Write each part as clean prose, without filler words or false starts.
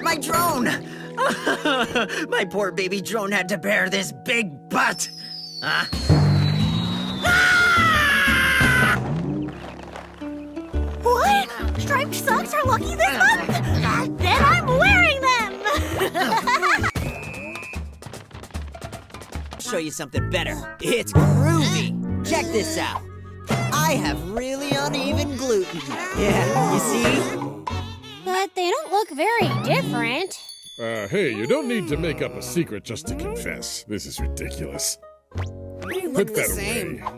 My drone! My poor baby drone had to bear this big butt. What? Striped socks are lucky this month? Then I'm wearing them! Show you something better. It's groovy. Check this out. I have really uneven gluten. Yeah, you see? But they don't look very different. Hey, you don't need to make up a secret just to confess. This is ridiculous. They Put look the that same. away.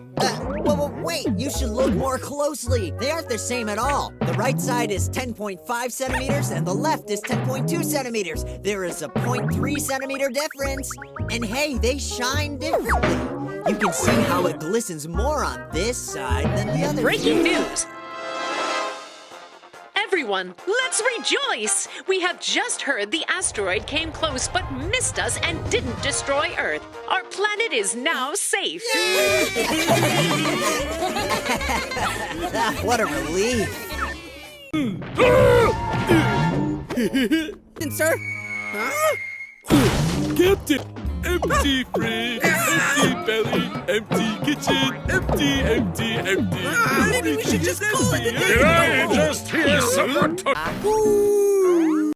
Wait, you should look more closely. They aren't the same at all. The right side is 10.5 centimeters and the left is 10.2 centimeters. There is a 0.3 centimeter difference. And hey, they shine differently. You can see how it glistens more on this side than the other. Breaking news! Everyone, let's rejoice! We have just heard the asteroid came close but missed us and didn't destroy Earth. Our planet is now safe. What a relief. Sir? Huh? Captain! Empty fridge, empty belly, empty kitchen, empty. Maybe we should just call it a day. Did I just hear someone talk?